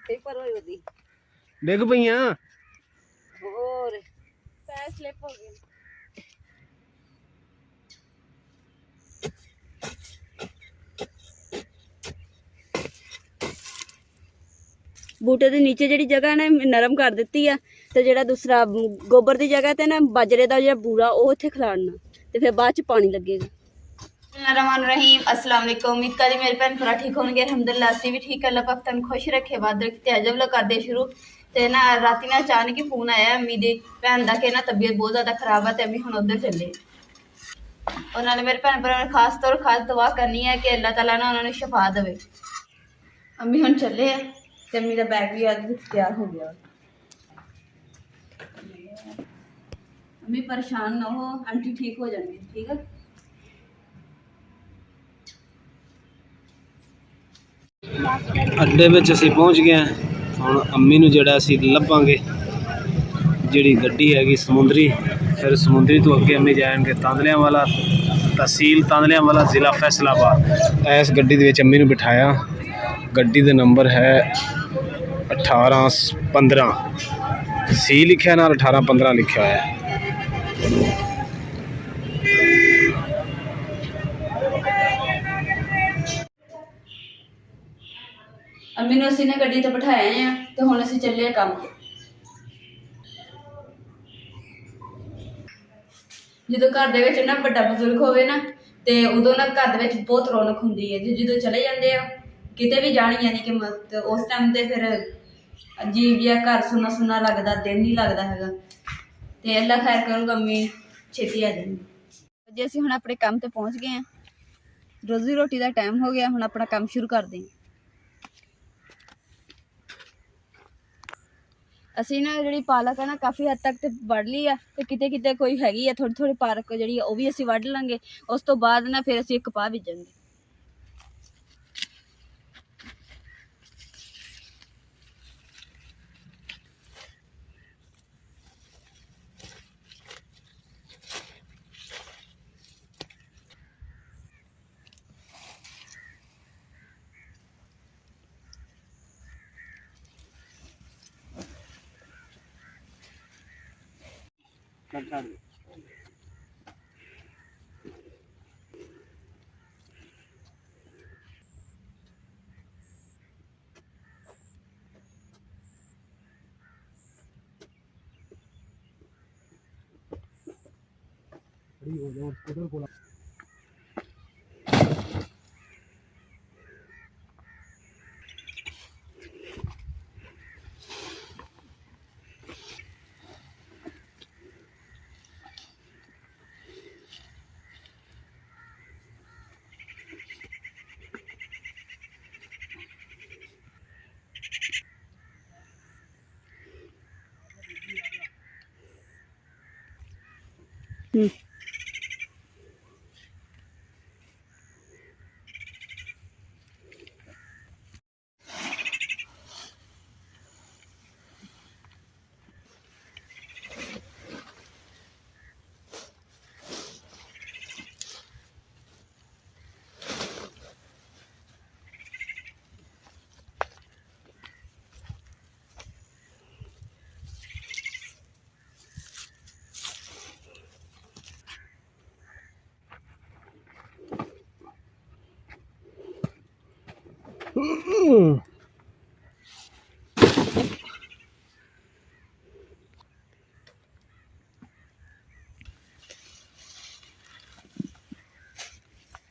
ਇੱਥੇ ਪਰ ਹੋਈ ਉਹਦੀ ਡਿੱਗ ਪਈਆਂ ਹੋਰ ਪੈਰ ਸਲਿਪ ਹੋ ਗਏ। बूटे के नीचे जी जगह ने नरम कर दी है तो जो दूसरा गोबर की जगह तो ना बाजरे का जो बूरा वो इत्थे खिलारना तो फिर बाद च पानी लगेगा। रहमान रहीम अस्सलाम वालेकुम। उम्मीद करी मेरे भैन भरा ठीक होंगे। अलहमदुलिल्लाह असी भी ठीक। अल्लाह पाक तुहानू खुश रखे। बाद रखे। अज व्लॉग करदे शुरू तो ना राती ना अचानक ही फोन आया अम्मी दी भैन का कि ना तबीयत बहुत ज़्यादा खराब है तो अम्मी हुण उधर चले और नाले मेरे भैन भरा ने खास तौर खास दुआ करनी है कि अल्लाह ताला ना उन्होंने शफा देवे। अम्मी हुण चले आ ते अम्मी दा बैग भी आज तैयार हो गया। अम्मी परेशान ना हो आंटी ठीक हो जाएंगे ठीक है। अड्डे में असीं पहुँच गए हुण अम्मी नूं जिहड़ा असीं लभांगे जिहड़ी गड्डी हैगी समुंदरी फिर समुंदरी तो अगे अम्मी जाएंगे तांदलियां वाला तहसील तांदलियां वाला जिला फैसलाबाद। इस गड्डी दे विच अम्मी नूं बिठाया। गड्डी का नंबर है 1815 सी लिखा नाल 1815 लिखा हुआ है। अम्मी नूं असीं ने गड्डी ते बिठाया है तो हुण असीं चले काम ते। ਜਦੋਂ घर ਦੇ ਵਿੱਚ ना ਵੱਡਾ ਬਜ਼ੁਰਗ ਹੋਵੇ ना ਤੇ ਉਦੋਂ ना घर ਦੇ ਵਿੱਚ ਬਹੁਤ ਰੌਣਕ ਹੁੰਦੀ ਹੈ। ਜਦੋਂ ਚਲੇ ਜਾਂਦੇ ਆ ਕਿਤੇ ਵੀ ਜਾਣ ਯਾਨੀ कि मत उस टाइम ਤੇ ਫਿਰ अजीब जिहा घर सुना सुना लगता दिन नहीं लगता हैगा ते अल्लाह खैर करूगा अम्मी छेती आ जाएंगे। जी असीं हुण अपने काम ते पहुँच गए हैं। रोजी रोटी का टाइम हो गया हुण अपना काम शुरू करते हैं। असीं ना जी पालक है ना काफ़ी हद तक तो वढ़ ली है तो किते किते कोई हैगी है थोड़ी थोड़ी पालक जी वो भी असीं वढ़ लांगे। उस तो बाद ना फिर असीं कपाह बीजांगे।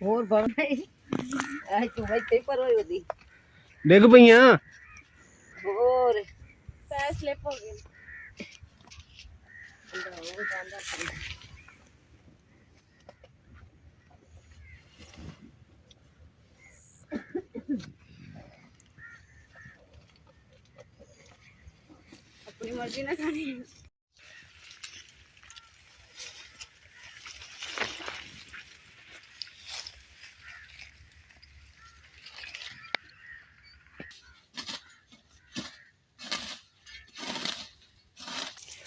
और भाई आज तू भाई ते पर होई ओदी डिग पईयां और पैर स्लिप हो गए। अपनी मर्जी ना खानी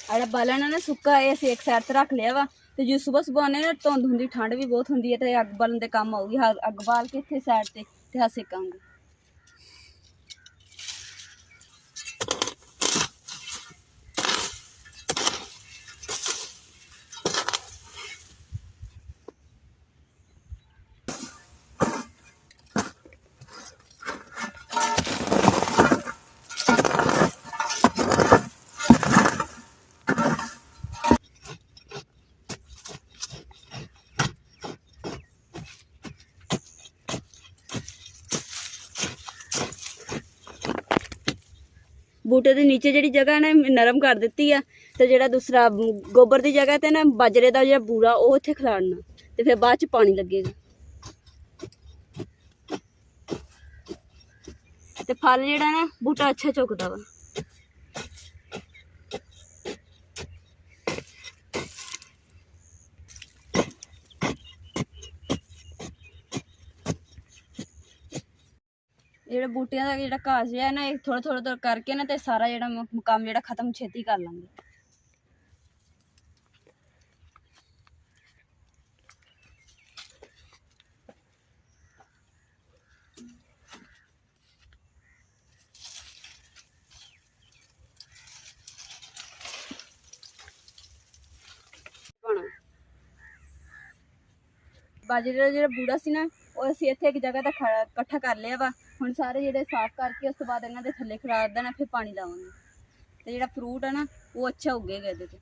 आड़ा बालन है ना सुक्का है असीं एक साइड ते रख लिया वा तो जो सुबह सुबह आने ना धुंद होंदी ठंड भी बहुत होंदी है तो अग बालन दे काम आऊगी। अग बाल के इत्थे साइड ते अस सेकांगे। ਬੂਟੇ ਦੇ ਨੀਚੇ ਜਿਹੜੀ ਜਗ੍ਹਾ ਨਾ ਨਰਮ ਕਰ ਦਿੱਤੀ ਆ, ਤੇ ਜਿਹੜਾ ਦੂਸਰਾ ਗੋਬਰ ਦੀ ਜਗ੍ਹਾ ਤੇ ਨਾ ਬਾਜਰੇ ਦਾ ਜਿਹੜਾ ਬੂਰਾ ਉਹ ਇੱਥੇ ਖਿਲਾਰਨਾ, ਤੇ ਫਿਰ ਬਾਅਦ ਚ ਪਾਣੀ ਲੱਗੇਗਾ ਤੇ ਫਲ ਜਿਹੜਾ ਨਾ ਬੂਟਾ ਅੱਛਾ ਚੁੱਕਦਾ ਵਾ। ਜਿਹੜਾ ਬੂਟਿਆਂ ਦਾ ਜਿਹੜਾ ਘਾਹ ਜਿਹਾ ਨਾ, ਇਹ ਥੋੜਾ ਥੋੜਾ ਕਰਕੇ ਨਾ ਤੇ ਸਾਰਾ ਜਿਹੜਾ ਕੰਮ ਜਿਹੜਾ ਖਤਮ ਛੇਤੀ ਕਰ ਲਾਂਗੇ। ਬਾਜਰੇ ਦਾ ਜਿਹੜਾ ਬੂੜਾ ਸੀ ਨਾ, ਉਹ ਅਸੀਂ ਇੱਥੇ ਇੱਕ ਜਗ੍ਹਾ ਤੇ ਇਕੱਠਾ ਕਰ ਲਿਆ ਵਾ। ਹੁਣ ਸਾਰੇ ਜਿਹੜੇ ਸਾਫ਼ ਕਰਕੇ ਉਸ ਤੋਂ ਬਾਅਦ ਇਹਨਾਂ ਦੇ ਥੱਲੇ ਖਿਲਾਰ ਦੇਣਾ, ਫਿਰ ਪਾਣੀ ਲਾਵਾਂਗੇ ਤੇ ਜਿਹੜਾ ਫਰੂਟ ਹੈ ਨਾ ਉਹ ਅੱਛਾ ਉੱਗੇਗਾ ਇਹਦੇ ਤੇ।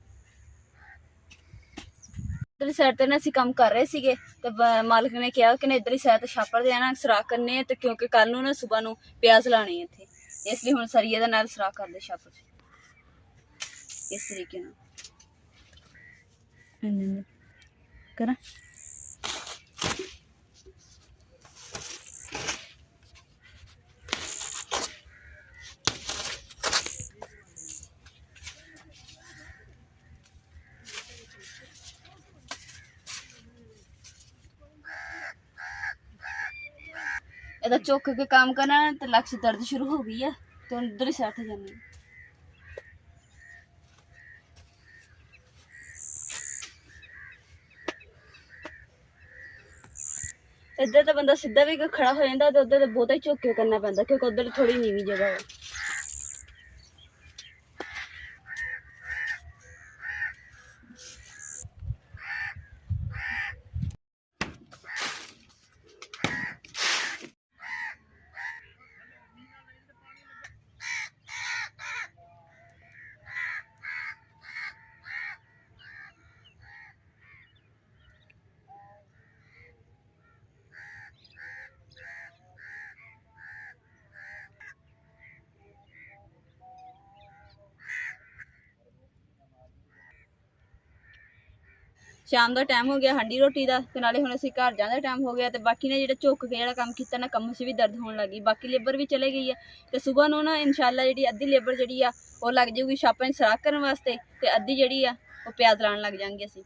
ਇੱਧਰਲੀ ਸਾਈਡ ਤੇ ਨਾ ਅਸੀਂ ਕੰਮ ਕਰ ਰਹੇ ਸੀਗੇ ਤੇ ਮਾਲਕ ਨੇ ਕਿਹਾ ਕਿ ਇੱਧਰਲੀ ਸਾਈਡ ਤੇ ਛਾਪੜ ਦੇ ਨਾ ਸੁਰਾਖ ਕਰਨੇ ਤੇ ਕਿਉਂਕਿ ਕੱਲ ਨੂੰ ਨਾ ਸਵੇਰ ਨੂੰ ਪਿਆਜ਼ ਲਾਣੇ ਇੱਥੇ, ਇਸ ਲਈ ਹੁਣ ਸਰੀਏ ਦੇ ਨਾਲ ਸੁਰਾਖ ਕਰਦੇ ਛਾਪੜ ਇਸ ਤਰੀਕੇ ਨਾਲ ਕਰਾਂ। ਇਹਦਾ ਚੁੱਕ ਕੇ ਕੰਮ ਕਰਨਾ ਤੇ ਲੱਕ 'ਚ ਦਰਦ ਸ਼ੁਰੂ ਹੋ ਗਈ ਹੈ ਤੇ ਹੁਣ ਇੱਧਰ ਹੀ ਸੈੱਟ ਜਾਂਦੇ। ਇੱਧਰ ਤਾਂ ਬੰਦਾ ਸਿੱਧਾ ਵੀ ਖੜਾ ਹੋ ਜਾਂਦਾ ਤੇ ਉੱਧਰ ਤਾਂ ਬਹੁਤਾ ਹੀ ਝੁੱਕ ਕੇ ਕਰਨਾ ਪੈਂਦਾ ਕਿਉਂਕਿ ਉੱਧਰ ਥੋੜੀ ਨੀਵੀਂ ਜਗ੍ਹਾ ਹੈ। ਸ਼ਾਮ ਦਾ ਟਾਈਮ ਹੋ ਗਿਆ ਹਾਂਡੀ ਰੋਟੀ ਦਾ ਤੇ ਨਾਲੇ ਹੁਣ ਅਸੀਂ ਘਰ ਜਾਣ ਦਾ ਟਾਈਮ ਹੋ ਗਿਆ ਤੇ ਬਾਕੀ ਨੇ ਜਿਹੜਾ ਝੁੱਕ ਕੇ ਜਿਹੜਾ ਕੰਮ ਕੀਤਾ ਨਾ ਕੰਮ 'ਚ ਵੀ ਦਰਦ ਹੋਣ ਲੱਗੀ। ਬਾਕੀ ਲੇਬਰ ਵੀ ਚਲੇ ਗਈ ਹੈ ਤੇ ਸਵੇਰ ਨੂੰ ਨਾ ਇਨਸ਼ਾਅੱਲਾ ਜਿਹੜੀ ਅੱਧੀ ਲੇਬਰ ਜਿਹੜੀ ਆ ਉਹ ਲੱਗ ਜਾਊਗੀ ਛਾਪਾਂ 'ਚ ਸਰਾਖ ਕਰਨ ਵਾਸਤੇ ਤੇ ਅੱਧੀ ਜਿਹੜੀ ਆ ਉਹ ਪਿਆਜ਼ ਲਾਉਣ ਲੱਗ ਜਾਣਗੇ। ਅਸੀਂ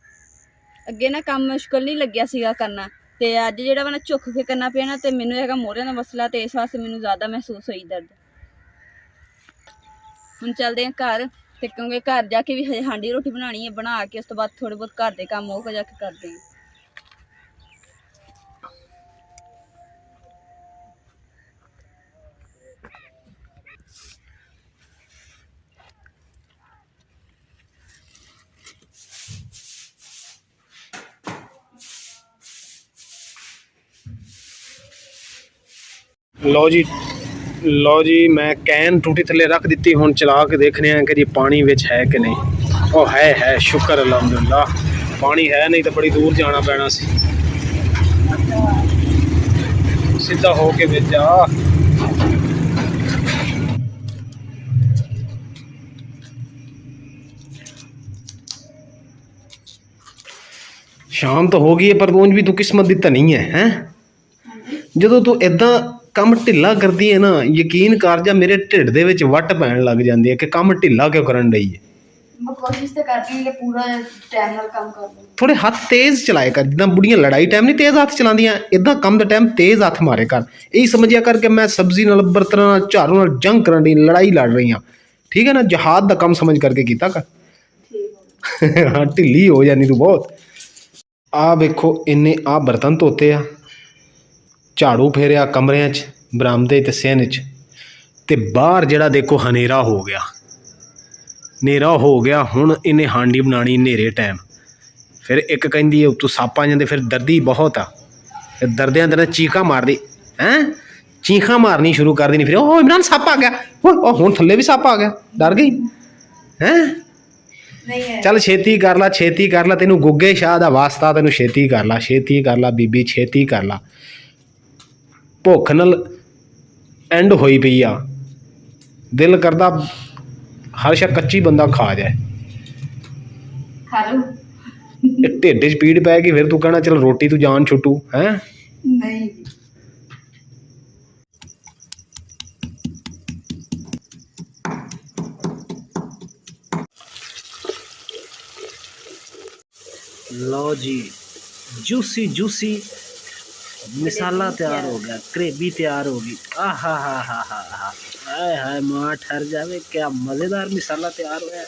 ਅੱਗੇ ਨਾ ਕੰਮ ਮੁਸ਼ਕਲ ਨਹੀਂ ਲੱਗਿਆ ਸੀਗਾ ਕਰਨਾ ਤੇ ਅੱਜ ਜਿਹੜਾ ਵਾ ਨਾ ਝੁੱਕ ਕੇ ਕਰਨਾ ਪਿਆ ਨਾ ਤੇ ਮੈਨੂੰ ਹੈਗਾ ਮੋਢਿਆਂ ਦਾ ਮਸਲਾ ਤੇ ਇਸ ਵਾਸਤੇ ਮੈਨੂੰ ਜ਼ਿਆਦਾ ਮਹਿਸੂਸ ਹੋਈ ਦਰਦ। ਹੁਣ ਚੱਲਦੇ ਹਾਂ ਘਰ ਤੇ ਕਿਉਂਕਿ ਘਰ ਜਾ ਕੇ ਵੀ ਹਜੇ ਹਾਂਡੀ ਰੋਟੀ ਬਣਾਉਣੀ ਹੈ, ਬਣਾ ਕੇ ਉਸ ਤੋਂ ਬਾਅਦ ਥੋੜੇ ਬਹੁਤ ਘਰ ਦੇ ਕੰਮ ਉਹ ਜਾ ਕੇ ਕਰਦੇ ਹਾਂ। ਲਓ ਜੀ ਮੈਂ ਕੈਨ ਟੂਟੀ ਥੱਲੇ ਰੱਖ ਦਿੱਤੀ। ਹੁਣ ਚਲਾ ਕੇ ਦੇਖਨੇ ਆ ਕਿ ਜੀ ਪਾਣੀ ਵਿੱਚ ਹੈ ਕਿ ਨਹੀਂ। ਉਹ ਹੈ ਸ਼ੁਕਰ ਅਲਹਮਦੁਲਿਲਾ ਪਾਣੀ ਹੈ, ਨਹੀਂ ਤਾਂ ਬੜੀ ਦੂਰ ਜਾਣਾ ਪੈਣਾ ਸੀ। ਸਿੱਧਾ ਹੋ ਕੇ ਵਿੱਚ ਆ। ਸ਼ਾਮ ਤਾਂ ਹੋ ਗਈ ਹੈ ਪਰ ਉਂਝ ਵੀ ਤੂੰ ਕਿਸਮਤ ਦੀ ਤਾਂ ਨਹੀਂ ਹੈ ਜਦੋਂ ਤੂੰ ਇਦਾਂ ਕੰਮ ਢਿੱਲਾ ਕਰਦੀ ਹੈ ਨਾ, ਯਕੀਨ ਕਰ ਜਾ ਮੇਰੇ ਢਿੱਡ ਦੇ ਵਿੱਚ ਵੱਟ ਪੈਣ ਲੱਗ ਜਾਂਦੀ ਹੈ ਕਿ ਕੰਮ ਢਿੱਲਾ ਕਿਉਂ ਕਰਨ ਰਹੀ ਹੈ। ਮੈਂ ਕੋਸ਼ਿਸ਼ ਤਾਂ ਕਰਦੀ ਹਾਂ ਕਿ ਪੂਰਾ ਟਾਈਮ ਨਾਲ ਕੰਮ ਕਰ ਲਵਾਂ। ਥੋੜੇ ਹੱਥ ਤੇਜ਼ ਚਲਾਏ ਕਰ, ਜਿੱਦਾਂ ਬੁੜੀਆਂ ਲੜਾਈ ਟਾਈਮ ਨਹੀਂ ਤੇਜ਼ ਹੱਥ ਚਲਾਉਂਦੀਆਂ, ਇਦਾਂ ਕੰਮ ਦਾ ਟਾਈਮ ਤੇਜ਼ ਹੱਥ ਮਾਰੇ ਕਰ। ਇਹੀ ਸਮਝਿਆ ਕਰਕੇ ਮੈਂ ਸਬਜ਼ੀ ਨਾਲ ਬਰਤਨਾਂ ਨਾਲ ਝਾੜੂ ਨਾਲ ਜੰਗ ਕਰਨ ਦੀ ਲੜਾਈ ਲੜ ਰਹੀ ਹਾਂ, ਠੀਕ ਹੈ ਨਾ। ਜਹਾਦ ਦਾ ਕੰਮ ਸਮਝ ਕਰਕੇ ਕੀਤਾ ਕਰ। ਹਾਂ ਢਿੱਲੀ ਹੋ ਜਾਂਦੀ ਤੂੰ ਬਹੁਤ। ਆਹ ਵੇਖੋ ਇੰਨੇ ਆਹ ਬਰਤਨ ਧੋਤੇ ਆ, ਝਾੜੂ ਫੇਰਿਆ ਕਮਰਿਆਂ 'ਚ, ਬਰਾਮਦੇ ਤੇ ਸਿਨ 'ਚ, ਤੇ ਬਾਹਰ ਜਿਹੜਾ ਦੇਖੋ ਹਨੇਰਾ ਹੋ ਗਿਆ, ਹਨੇਰਾ ਹੋ ਗਿਆ। ਹੁਣ ਇਹਨੇ ਹਾਂਡੀ ਬਣਾਉਣੀ ਹਨੇਰੇ ਟਾਈਮ। ਫਿਰ ਇੱਕ ਕਹਿੰਦੀ ਤੂੰ ਸੱਪ ਆ ਜਾਂਦੇ, ਫਿਰ ਦਰਦੀ ਬਹੁਤ ਆ, ਦਰਦਿਆਂ ਦੇ ਨਾਲ ਚੀਖਾਂ ਮਾਰਦੀ ਚੀਖਾਂ ਮਾਰਨੀ ਸ਼ੁਰੂ ਕਰ ਦੇਣੀ। ਫਿਰ ਉਹ ਇਮਰਾਨ ਸੱਪ ਆ ਗਿਆ, ਉਹ ਹੁਣ ਥੱਲੇ ਵੀ ਸੱਪ ਆ ਗਿਆ, ਡਰ ਗਈ ਚੱਲ ਛੇਤੀ ਕਰ ਲਾ, ਛੇਤੀ ਕਰ ਲਾ, ਤੈਨੂੰ ਗੁੱਗੇ ਸ਼ਾਹ ਦਾ ਵਾਸਤਾ, ਤੈਨੂੰ ਛੇਤੀ ਕਰ ਲਾ, ਛੇਤੀ ਕਰ ਲਾ ਬੀਬੀ, ਛੇਤੀ ਕਰ ਲਾ। ਭੁੱਖ ਨਾਲ ਐਂਡ ਹੋਈ ਪਈ ਆ, ਦਿਲ ਕਰਦਾ हर शा कच्ची बंदा खा जाए, खा लो। ढिड च पीड़ पैगी फिर तू कहना चल रोटी तू जान छुट्टू है। नहीं लो जी, जूसी जूसी मिसाला तैयार हो गया, ग्रेवी तैयार होगी। आहा हा हा हा हा, हाय हाय मां ठहर जावे, क्या मजेदार मिसाला तैयार हुआ है।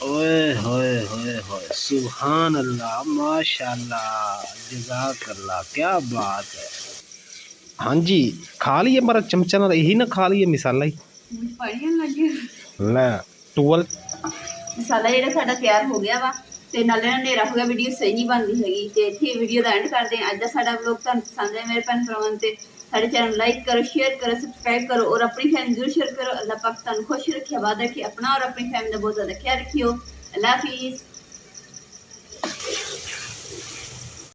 ओए होए होए होए, सुभान अल्लाह, माशाल्लाह, जज़ाकल्लाह, क्या बात है। हाँ जी, खा लिए हमारा चमचा ना, यही ना खा लिए मिसाला ही। ले टूवल ਮਸਾਲਾ ਜਿਹੜਾ ਸਾਡਾ ਤਿਆਰ ਹੋ ਗਿਆ ਵਾ ਤੇ ਨਾਲੇ ਨਾ ਹਨੇਰਾ ਹੋ ਗਿਆ, ਵੀਡੀਓ ਸਹੀ ਨਹੀਂ ਬਣਦੀ ਹੈਗੀ ਤੇ ਇੱਥੇ ਵੀਡੀਓ ਦਾ ਐਂਡ ਕਰਦੇ ਹਾਂ। ਅੱਜ ਦਾ ਸਾਡਾ ਵਲੌਗ ਤੁਹਾਨੂੰ ਪਸੰਦ ਆਇਆ ਮੇਰੇ ਭੈਣ ਭਰਾਵਾਂ ਤੇ ਸਾਡੇ ਚੈਨਲ ਨੂੰ ਲਾਈਕ ਕਰੋ, ਸ਼ੇਅਰ ਕਰੋ, ਸਬਸਕ੍ਰਾਈਬ ਕਰੋ ਔਰ ਆਪਣੀ ਫੈਮਿਲੀ ਜ਼ਰੂਰ ਸ਼ੇਅਰ ਕਰੋ। ਅੱਲਾਹ ਪਾਕ ਤੁਹਾਨੂੰ ਖੁਸ਼ ਰੱਖੇ, ਆਬਾਦ ਰੱਖੇ, ਆਪਣਾ ਔਰ ਆਪਣੀ ਫੈਮਿਲੀ ਦਾ ਬਹੁਤ ਜ਼ਿਆਦਾ ਖਿਆਲ ਰੱਖਿਓ। ਅੱਲਾਹ ਹਾਫਿਜ਼।